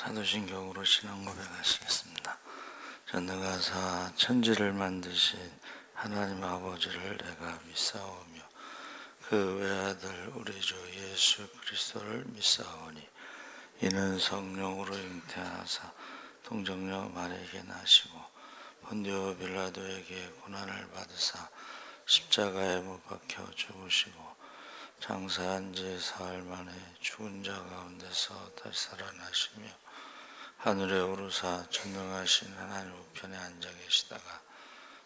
사도신경으로 신앙 고백하시겠습니다. 전능하사 천지를 만드신 하나님 아버지를 내가 믿사오며 그 외아들 우리 주 예수 그리스도를 믿사오니 이는 성령으로 잉태하사 동정녀 마리아에게 나시고 본디오 빌라도에게 고난을 받으사 십자가에 못 박혀 죽으시고 장사한 지 사흘 만에 죽은 자 가운데서 다시 살아나시며 하늘에 오르사 전능하신 하나님 우편에 앉아 계시다가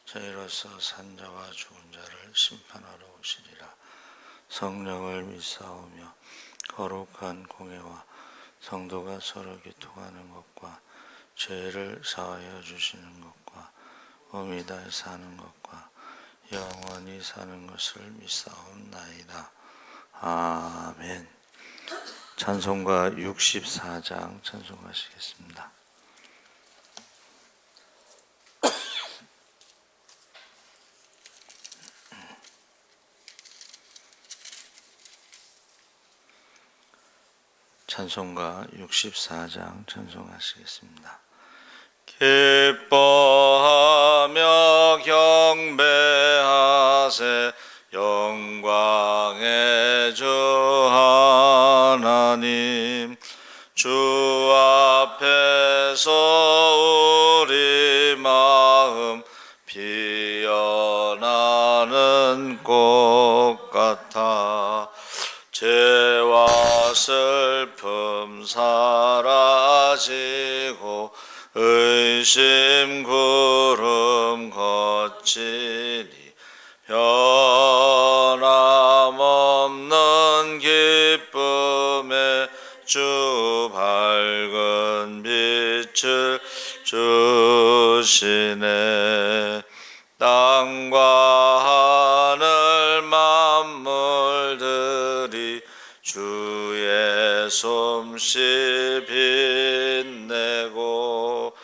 저희로서 산자와 죽은 자를 심판하러 오시리라. 성령을 믿사오며 거룩한 공회와 성도가 서로 교통하는 것과 죄를 사하여 주시는 것과 몸이 다시 사는 것과 영원히 사는 것을 믿사옵나이다. 아멘. 찬송가 64장 찬송하시겠습니다. 찬송가 64장 찬송하시겠습니다. 기뻐하며 경배하세 영광의 주 하나님 주 앞에서 우리 마음 피어나는 꽃 같아 죄와 슬픔 사라지고 의심 구름 거치니 변함없는 기쁨에 주 밝은 빛을 주시네. 땅과 하늘 만물들이 주의 솜씨 빛내고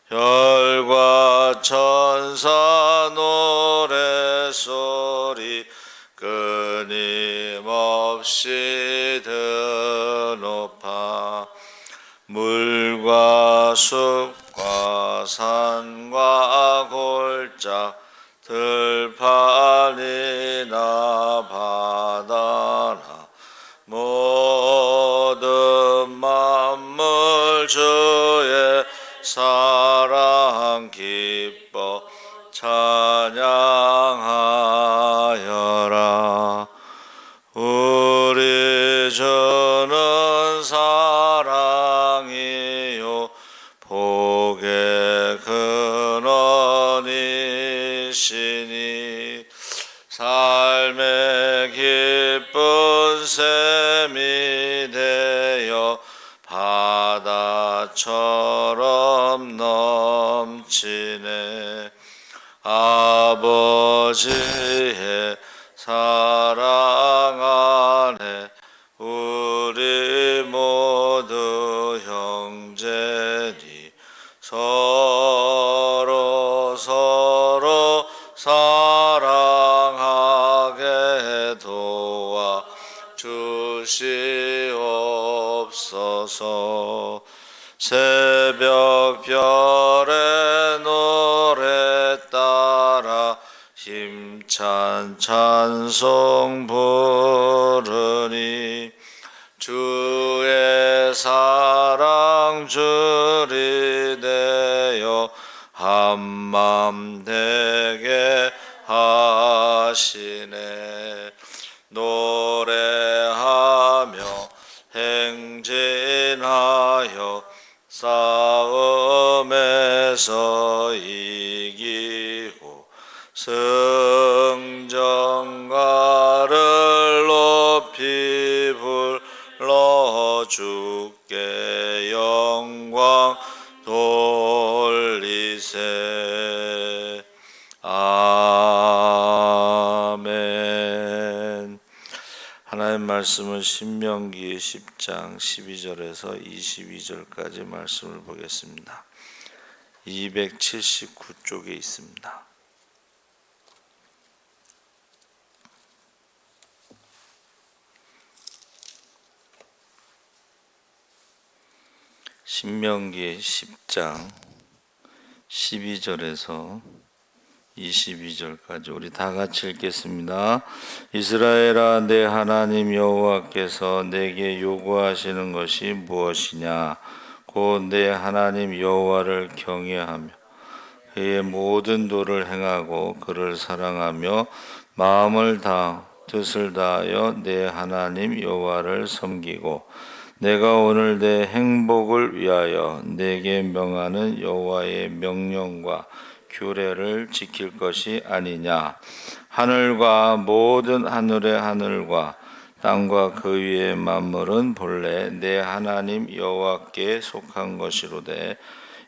별과 천사 노래소리 끊임없이 드높아 물과 숲과 산과 골짜 들판이나 바다나 모든 만물 주의 사랑 기뻐 찬양하여라. 우리 주는 사랑이요 복의 근원이시니 삶의 기쁜 샘이 되어 바다처럼 넘치네. 아버지의 사랑 안에 우리 모두 형제니 서로 사랑하게 도와 주시옵소서. 새벽 별의 노래 따라 힘찬 찬송 부르니 주의 사랑 줄이 되어 한맘 되게 하시네. 노래하며 행진하여 싸움에서 이기고 승전가를 높이 불러 주께 영광 돌리세. 아멘. 하나님 말씀은 신명기 10장 12절에서 22절까지 말씀을 보겠습니다. 279쪽에 있습니다. 신명기 10장 12절에서 22절까지 우리 다 같이 읽겠습니다. 이스라엘아, 내 하나님 여호와께서 내게 요구하시는 것이 무엇이냐? 곧 내 하나님 여호와를 경외하며 그의 모든 도를 행하고 그를 사랑하며 마음을 다 뜻을 다하여 내 하나님 여호와를 섬기고 내가 오늘 내 행복을 위하여 내게 명하는 여호와의 명령과 규례를 지킬 것이 아니냐. 하늘과 모든 하늘의 하늘과 땅과 그 위의 만물은 본래 내 하나님 여호와께 속한 것이로되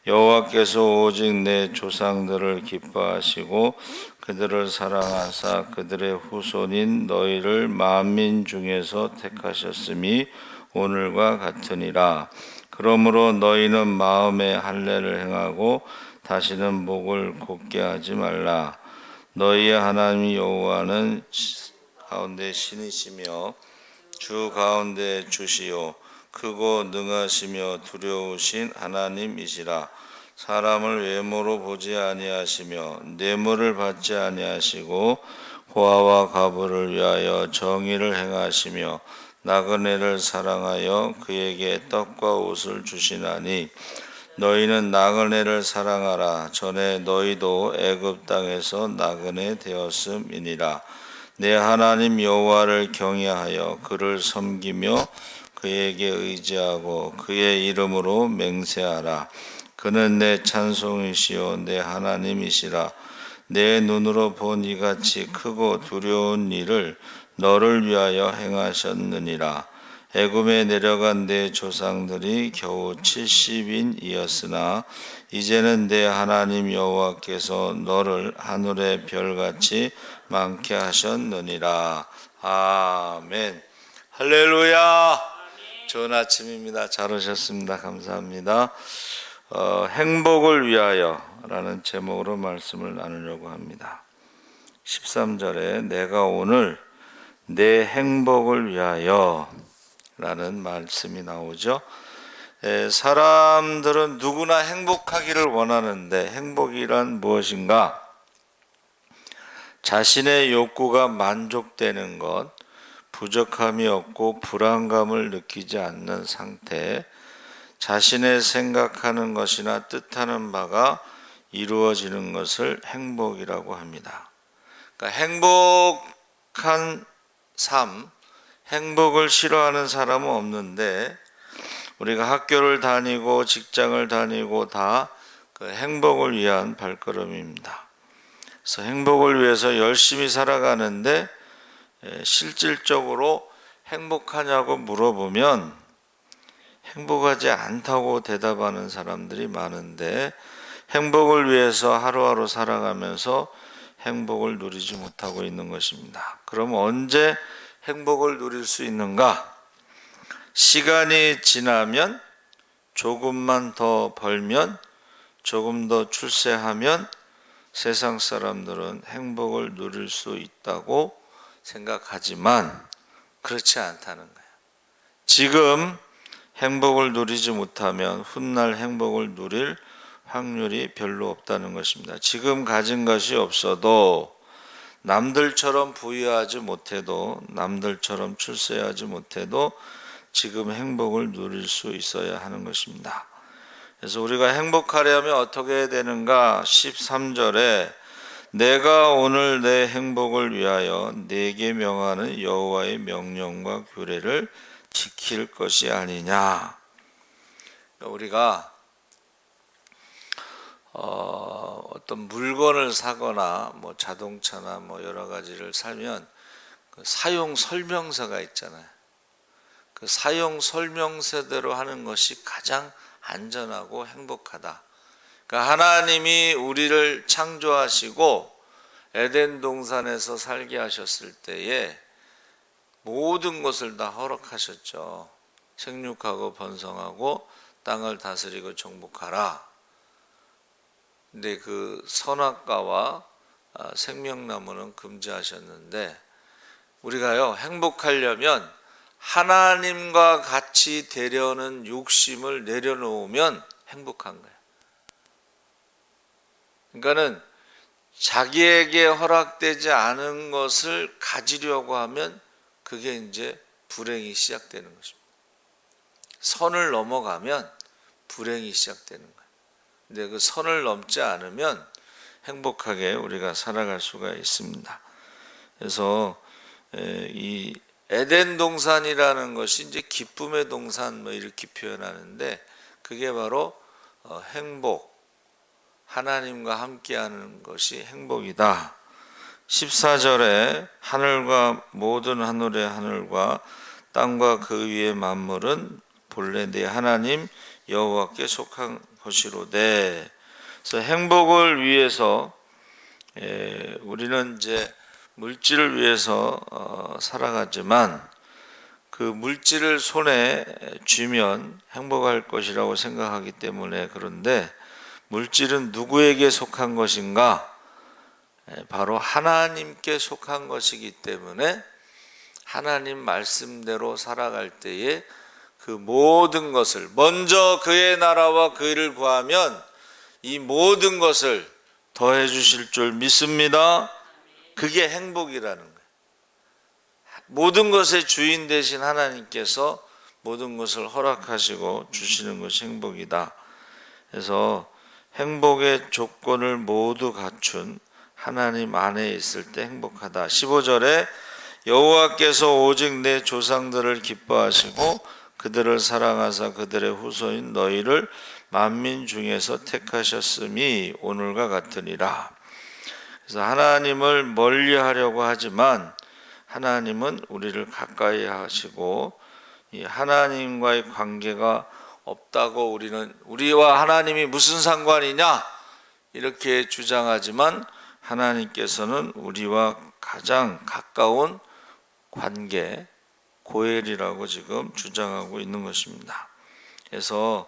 여호와께서 오직 내 조상들을 기뻐하시고 그들을 사랑하사 그들의 후손인 너희를 만민 중에서 택하셨음이 오늘과 같으니라. 그러므로 너희는 마음에 할례를 행하고 다시는 목을 곧게 하지 말라. 너희의 하나님 여호와는 가운데 신이시며 주 가운데 주시요 크고 능하시며 두려우신 하나님이시라. 사람을 외모로 보지 아니하시며 뇌물을 받지 아니하시고 고아와 과부를 위하여 정의를 행하시며 나그네를 사랑하여 그에게 떡과 옷을 주시나니 너희는 나그네를 사랑하라. 전에 너희도 애굽 땅에서 나그네 되었음이니라. 내 하나님 여호와를 경외하여 그를 섬기며 그에게 의지하고 그의 이름으로 맹세하라. 그는 내 찬송이시요 내 하나님이시라. 내 눈으로 본 이같이 크고 두려운 일을 너를 위하여 행하셨느니라. 애굽에 내려간 내 조상들이 겨우 70인이었으나 이제는 내 하나님 여호와께서 너를 하늘의 별같이 많게 하셨느니라. 아멘. 할렐루야. 좋은 아침입니다. 잘 오셨습니다. 감사합니다. 행복을 위하여 라는 제목으로 말씀을 나누려고 합니다. 13절에 내가 오늘 내 행복을 위하여 라는 말씀이 나오죠. 사람들은 누구나 행복하기를 원하는데 행복이란 무엇인가? 자신의 욕구가 만족되는 것, 부족함이 없고 불안감을 느끼지 않는 상태, 자신의 생각하는 것이나 뜻하는 바가 이루어지는 것을 행복이라고 합니다. 그러니까 행복한 삶, 행복을 싫어하는 사람은 없는데 우리가 학교를 다니고 직장을 다니고 다 그 행복을 위한 발걸음입니다. 그래서 행복을 위해서 열심히 살아가는데 실질적으로 행복하냐고 물어보면 행복하지 않다고 대답하는 사람들이 많은데 행복을 위해서 하루하루 살아가면서 행복을 누리지 못하고 있는 것입니다. 그럼 언제 행복을 누릴 수 있는가? 시간이 지나면 조금만 더 벌면 조금 더 출세하면 세상 사람들은 행복을 누릴 수 있다고 생각하지만 그렇지 않다는 거예요. 지금 행복을 누리지 못하면 훗날 행복을 누릴 확률이 별로 없다는 것입니다. 지금 가진 것이 없어도 남들처럼 부유하지 못해도 남들처럼 출세하지 못해도 지금 행복을 누릴 수 있어야 하는 것입니다. 그래서 우리가 행복하려면 어떻게 해야 되는가? 13절에 내가 오늘 내 행복을 위하여 내게 명하는 여호와의 명령과 규례를 지킬 것이 아니냐. 우리가 어떤 물건을 사거나 뭐 자동차나 뭐 여러 가지를 사면 그 사용 설명서가 있잖아요. 그 사용 설명서대로 하는 것이 가장 안전하고 행복하다. 그러니까 하나님이 우리를 창조하시고 에덴 동산에서 살게 하셨을 때에 모든 것을 다 허락하셨죠. 생육하고 번성하고 땅을 다스리고 정복하라. 근데 그 선악과와 생명나무는 금지하셨는데 우리가요 행복하려면 하나님과 같이 되려는 욕심을 내려놓으면 행복한 거예요. 그러니까는 자기에게 허락되지 않은 것을 가지려고 하면 그게 이제 불행이 시작되는 것입니다. 선을 넘어가면 불행이 시작되는 거예요. 근데 그 선을 넘지 않으면 행복하게 우리가 살아갈 수가 있습니다. 그래서 이 에덴 동산이라는 것이 이제 기쁨의 동산 뭐 이렇게 표현하는데 그게 바로 행복, 하나님과 함께하는 것이 행복이다. 14절에 하늘과 모든 하늘의 하늘과 땅과 그 위의 만물은 본래 내 하나님 여호와께 속한 것이로되. 그래서 행복을 위해서 우리는 이제 물질을 위해서 살아가지만 그 물질을 손에 쥐면 행복할 것이라고 생각하기 때문에 그런데 물질은 누구에게 속한 것인가? 바로 하나님께 속한 것이기 때문에 하나님 말씀대로 살아갈 때에 그 모든 것을 먼저 그의 나라와 그 일을 구하면 이 모든 것을 더해 주실 줄 믿습니다. 그게 행복이라는 거예요. 모든 것의 주인 되신 하나님께서 모든 것을 허락하시고 주시는 것이 행복이다. 그래서 행복의 조건을 모두 갖춘 하나님 안에 있을 때 행복하다. 15절에 여호와께서 오직 내 조상들을 기뻐하시고 그들을 사랑하사 그들의 후손인 너희를 만민 중에서 택하셨음이 오늘과 같으니라. 그래서 하나님을 멀리 하려고 하지만 하나님은 우리를 가까이 하시고 이 하나님과의 관계가 없다고 우리와 하나님이 무슨 상관이냐 이렇게 주장하지만 하나님께서는 우리와 가장 가까운 관계, 고엘이라고 지금 주장하고 있는 것입니다. 그래서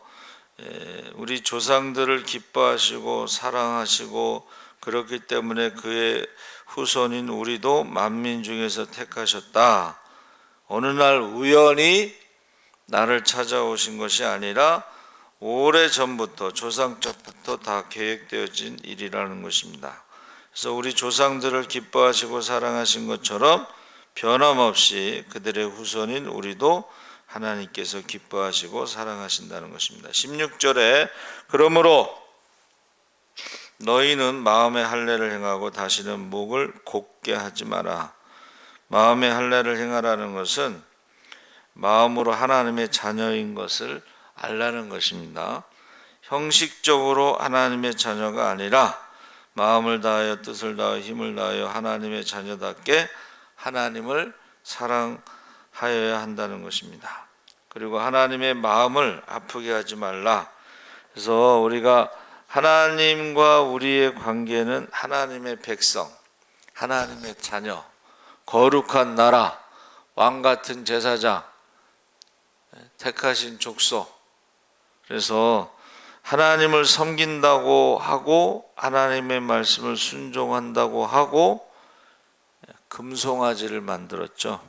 우리 조상들을 기뻐하시고 사랑하시고 그렇기 때문에 그의 후손인 우리도 만민 중에서 택하셨다. 어느 날 우연히 나를 찾아오신 것이 아니라 오래전부터 조상적부터 다 계획되어진 일이라는 것입니다. 그래서 우리 조상들을 기뻐하시고 사랑하신 것처럼 변함없이 그들의 후손인 우리도 하나님께서 기뻐하시고 사랑하신다는 것입니다. 16절에 그러므로 너희는 마음의 할례를 행하고 다시는 목을 곧게 하지 마라. 마음의 할례를 행하라는 것은 마음으로 하나님의 자녀인 것을 알라는 것입니다. 형식적으로 하나님의 자녀가 아니라 마음을 다하여 뜻을 다하여 힘을 다하여 하나님의 자녀답게 하나님을 사랑하여야 한다는 것입니다. 그리고 하나님의 마음을 아프게 하지 말라. 그래서 우리가 하나님과 우리의 관계는 하나님의 백성, 하나님의 자녀, 거룩한 나라, 왕같은 제사장, 택하신 족속. 그래서 하나님을 섬긴다고 하고 하나님의 말씀을 순종한다고 하고 금송아지를 만들었죠.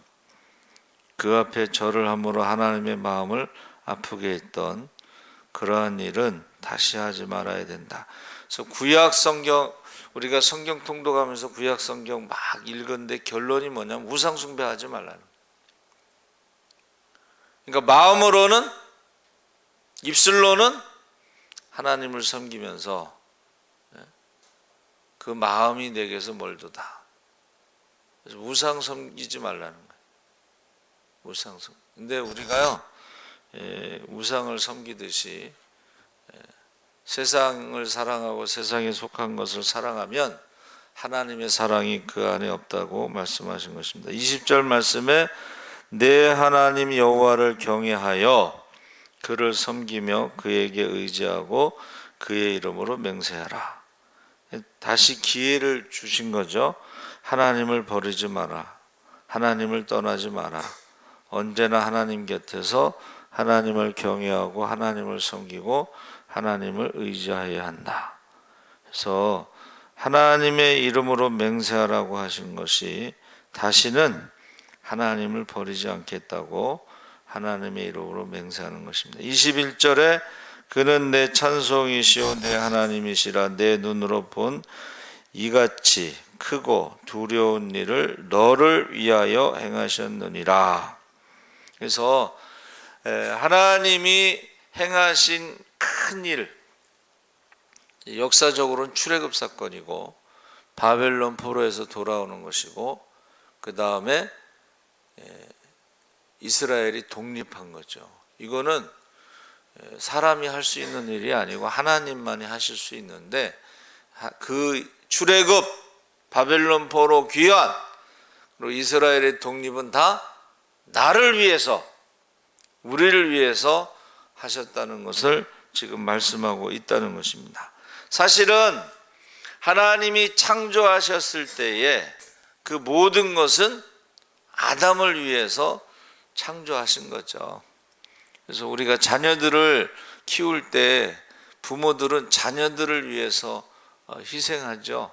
그 앞에 절을 함으로 하나님의 마음을 아프게 했던 그러한 일은 다시 하지 말아야 된다. 그래서 구약 성경 우리가 성경 통독하면서 구약 성경 막 읽었는데 결론이 뭐냐면 우상 숭배하지 말라는. 그러니까 마음으로는 입술로는 하나님을 섬기면서 그 마음이 내게서 멀도다. 그래서 우상 섬기지 말라는 거예요. 우상 섬. 근데 우리가요 우상을 섬기듯이 세상을 사랑하고 세상에 속한 것을 사랑하면 하나님의 사랑이 그 안에 없다고 말씀하신 것입니다. 20절 말씀에 내 하나님 여호와를 경외하여 그를 섬기며 그에게 의지하고 그의 이름으로 맹세하라. 다시 기회를 주신 거죠. 하나님을 버리지 마라. 하나님을 떠나지 마라. 언제나 하나님 곁에서 하나님을 경외하고 하나님을 섬기고 하나님을 의지해야 한다. 그래서 하나님의 이름으로 맹세하라고 하신 것이 다시는 하나님을 버리지 않겠다고 하나님의 이름으로 맹세하는 것입니다. 21절에 그는 내 찬송이시오 내 하나님이시라 내 눈으로 본 이같이 크고 두려운 일을 너를 위하여 행하셨느니라. 그래서 하나님이 행하신 큰 일, 역사적으로는 출애굽 사건이고 바벨론 포로에서 돌아오는 것이고 그 다음에 이스라엘이 독립한 거죠. 이거는 사람이 할 수 있는 일이 아니고 하나님만이 하실 수 있는데 그 출애굽, 바벨론 포로 귀환, 그리고 이스라엘의 독립은 다 나를 위해서, 우리를 위해서 하셨다는 것을 지금 말씀하고 있다는 것입니다. 사실은 하나님이 창조하셨을 때에 그 모든 것은 아담을 위해서 창조하신 거죠. 그래서 우리가 자녀들을 키울 때 부모들은 자녀들을 위해서 희생하죠.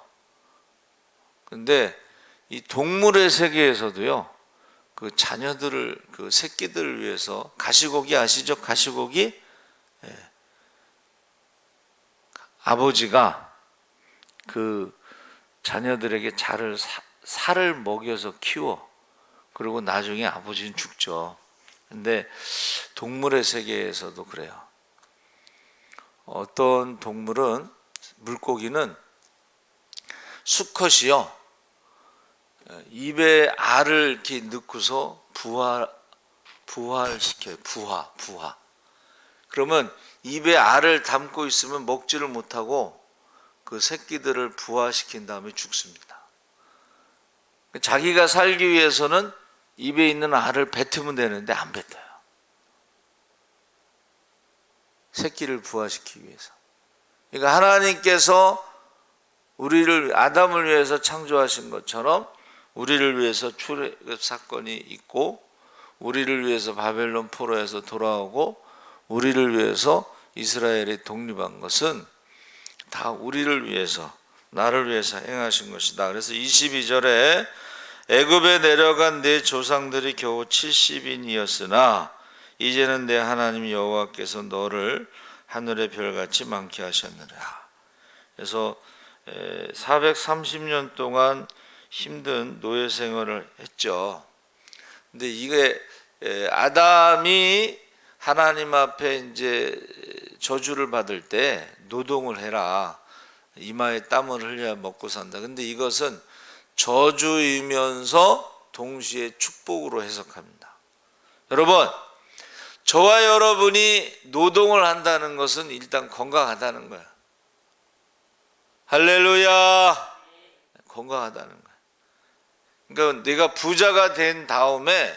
근데 이 동물의 세계에서도요, 그 자녀들을, 그 새끼들을 위해서, 가시고기 아시죠? 가시고기? 아버지가 그 자녀들에게 살을 먹여서 키워. 그리고 나중에 아버지는 죽죠. 근데 동물의 세계에서도 그래요. 어떤 동물은, 물고기는 수컷이요, 입에 알을 이렇게 넣고서 부화시켜요. 부화. 그러면 입에 알을 담고 있으면 먹지를 못하고 그 새끼들을 부화시킨 다음에 죽습니다. 자기가 살기 위해서는 입에 있는 알을 뱉으면 되는데 안 뱉어요. 새끼를 부화시키기 위해서. 그러니까 하나님께서 우리를, 아담을 위해서 창조하신 것처럼 우리를 위해서 출애굽 사건이 있고, 우리를 위해서 바벨론 포로에서 돌아오고, 우리를 위해서 이스라엘이 독립한 것은 다 우리를 위해서, 나를 위해서 행하신 것이다. 그래서 22절에 애굽에 내려간 내 조상들이 겨우 70인이었으나 이제는 내 하나님 여호와께서 너를 하늘의 별같이 많게 하셨느라. 그래서 430년 동안 힘든 노예 생활을 했죠. 근데 이게 아담이 하나님 앞에 이제 저주를 받을 때 노동을 해라, 이마에 땀을 흘려야 먹고 산다. 근데 이것은 저주이면서 동시에 축복으로 해석합니다. 여러분, 저와 여러분이 노동을 한다는 것은 일단 건강하다는 거야. 할렐루야. 건강하다는 거야. 그러니까 내가 부자가 된 다음에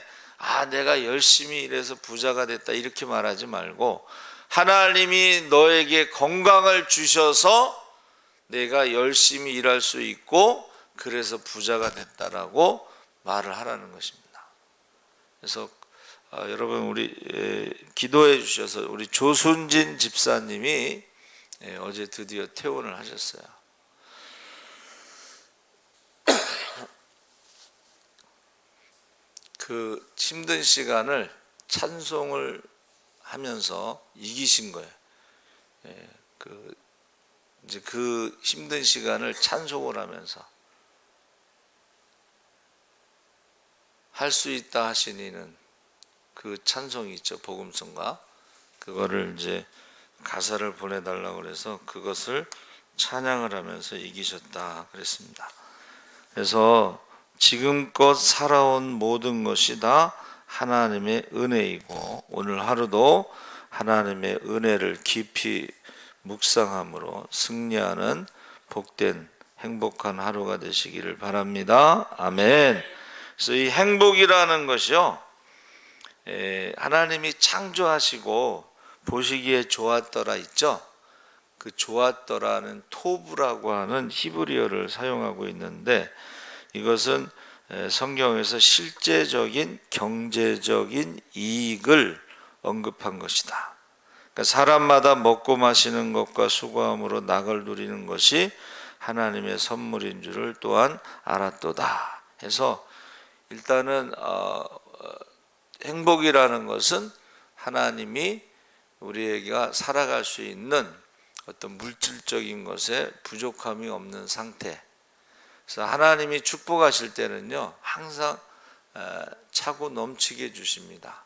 내가 열심히 일해서 부자가 됐다 이렇게 말하지 말고, 하나님이 너에게 건강을 주셔서 내가 열심히 일할 수 있고 그래서 부자가 됐다라고 말을 하라는 것입니다. 그래서 여러분, 우리 기도해 주셔서 우리 조순진 집사님이 어제 드디어 퇴원을 하셨어요. 그 힘든 시간을 찬송을 하면서 이기신 거예요. 이제 그 힘든 시간을 찬송을 하면서 할 수 있다 하시니는 그 찬송이 있죠. 복음성가. 그거를 이제 가사를 보내달라고 그래서 그것을 찬양을 하면서 이기셨다 그랬습니다. 그래서 지금껏 살아온 모든 것이 다 하나님의 은혜이고, 오늘 하루도 하나님의 은혜를 깊이 묵상함으로 승리하는 복된 행복한 하루가 되시기를 바랍니다. 아멘. 그래서 이 행복이라는 것이요, 하나님이 창조하시고 보시기에 좋았더라 있죠. 그 좋았더라는 토브라고 하는 히브리어를 사용하고 있는데, 이것은 성경에서 실제적인 경제적인 이익을 언급한 것이다. 그러니까 사람마다 먹고 마시는 것과 수고함으로 낙을 누리는 것이 하나님의 선물인 줄을 또한 알았도다 해서, 일단은 행복이라는 것은 하나님이 우리에게 살아갈 수 있는 어떤 물질적인 것에 부족함이 없는 상태. 그래서 하나님이 축복하실 때는요, 항상 차고 넘치게 주십니다.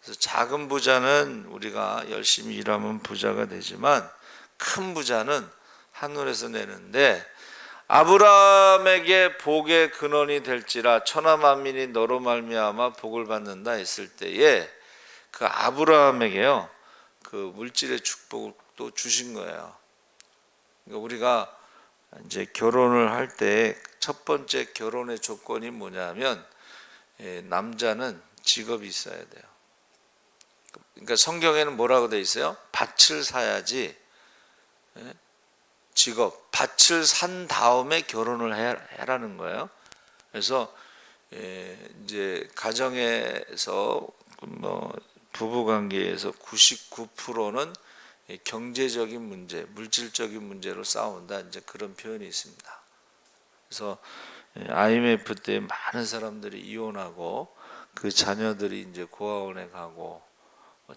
그래서 작은 부자는 우리가 열심히 일하면 부자가 되지만 큰 부자는 하늘에서 내는데, 아브라함에게 복의 근원이 될지라 천하 만민이 너로 말미암아 복을 받는다 했을 때에 그 아브라함에게요, 그 물질의 축복을 또 주신 거예요. 그러니까 우리가 이제 결혼을 할 때 첫 번째 결혼의 조건이 뭐냐면 남자는 직업이 있어야 돼요. 그러니까 성경에는 뭐라고 돼 있어요? 밭을 사야지. 직업, 밭을 산 다음에 결혼을 해라는 거예요. 그래서 이제 가정에서 뭐 부부 관계에서 99%는 경제적인 문제, 물질적인 문제로 싸운다, 이제 그런 표현이 있습니다. 그래서 IMF 때 많은 사람들이 이혼하고 그 자녀들이 이제 고아원에 가고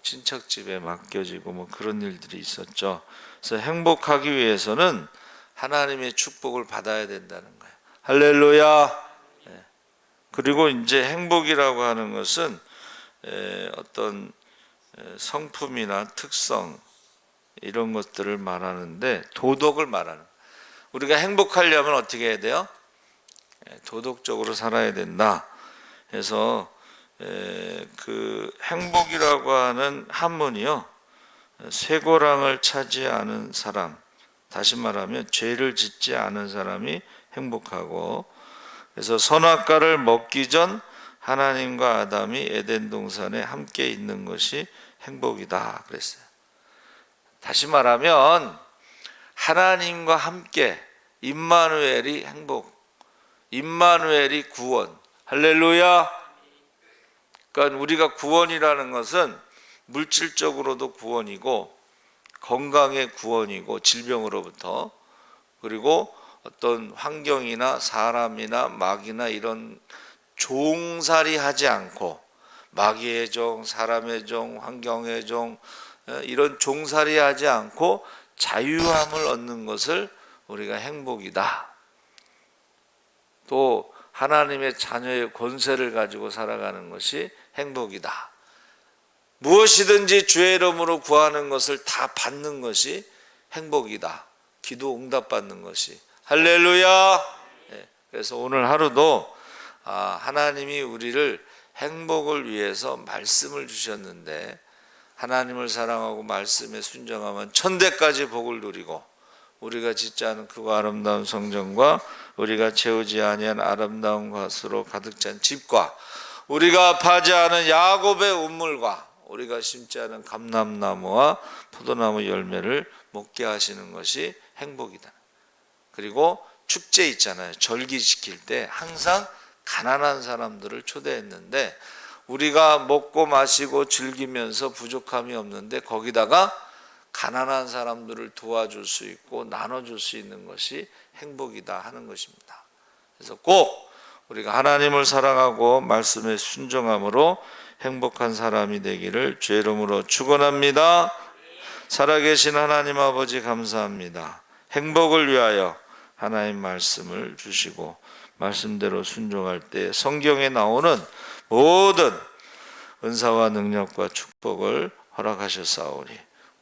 친척 집에 맡겨지고 뭐 그런 일들이 있었죠. 그래서 행복하기 위해서는 하나님의 축복을 받아야 된다는 거예요. 할렐루야. 그리고 이제 행복이라고 하는 것은 어떤 성품이나 특성 이런 것들을 말하는데, 도덕을 말하는, 우리가 행복하려면 어떻게 해야 돼요? 도덕적으로 살아야 된다. 그래서 그 행복이라고 하는 한문이요, 쇠고랑을 차지 않은 사람, 다시 말하면 죄를 짓지 않은 사람이 행복하고, 그래서 선악과를 먹기 전 하나님과 아담이 에덴 동산에 함께 있는 것이 행복이다 그랬어요. 다시 말하면 하나님과 함께, 임마누엘이 행복, 임마누엘이 구원. 할렐루야. 그러니까 우리가 구원이라는 것은 물질적으로도 구원이고, 건강의 구원이고, 질병으로부터, 그리고 어떤 환경이나 사람이나 마귀나 이런 종살이 하지 않고, 마귀의 종, 사람의 종, 환경의 종, 이런 종살이 하지 않고 자유함을 얻는 것을 우리가 행복이다. 또 하나님의 자녀의 권세를 가지고 살아가는 것이 행복이다. 무엇이든지 주의 이름으로 구하는 것을 다 받는 것이 행복이다. 기도 응답받는 것이. 할렐루야. 그래서 오늘 하루도 하나님이 우리를 행복을 위해서 말씀을 주셨는데, 하나님을 사랑하고 말씀에 순종하면 천대까지 복을 누리고, 우리가 짓지 않은 크고 아름다운 성전과 우리가 채우지 아니한 아름다운 것으로 가득 찬 집과 우리가 파지 않은 야곱의 우물과 우리가 심지 않은 감람나무와 포도나무 열매를 먹게 하시는 것이 행복이다. 그리고 축제 있잖아요. 절기 지킬 때 항상 가난한 사람들을 초대했는데, 우리가 먹고 마시고 즐기면서 부족함이 없는데 거기다가 가난한 사람들을 도와줄 수 있고 나눠줄 수 있는 것이 행복이다 하는 것입니다. 그래서 꼭 우리가 하나님을 사랑하고 말씀에 순종함으로 행복한 사람이 되기를 주의 이름으로 축원합니다. 살아계신 하나님 아버지 감사합니다. 행복을 위하여 하나님 말씀을 주시고, 말씀대로 순종할 때 성경에 나오는 모든 은사와 능력과 축복을 허락하셨사오니,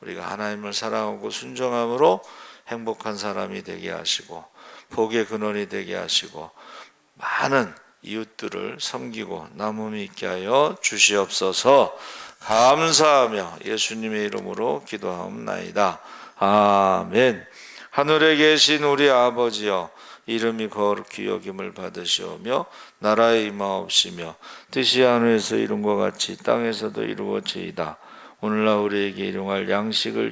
우리가 하나님을 사랑하고 순종함으로 행복한 사람이 되게 하시고 복의 근원이 되게 하시고 많은 이웃들을 섬기고 나눔이 있게 하여 주시옵소서. 감사하며 예수님의 이름으로 기도하옵나이다. 아멘. 하늘에 계신 우리 아버지여, 이름이 거룩히 여김을 받으시오며 나라의 임하옵시며 뜻이 하늘에서 이룬 것 같이 땅에서도 이루어지이다. 오늘날 우리에게 일용할 양식을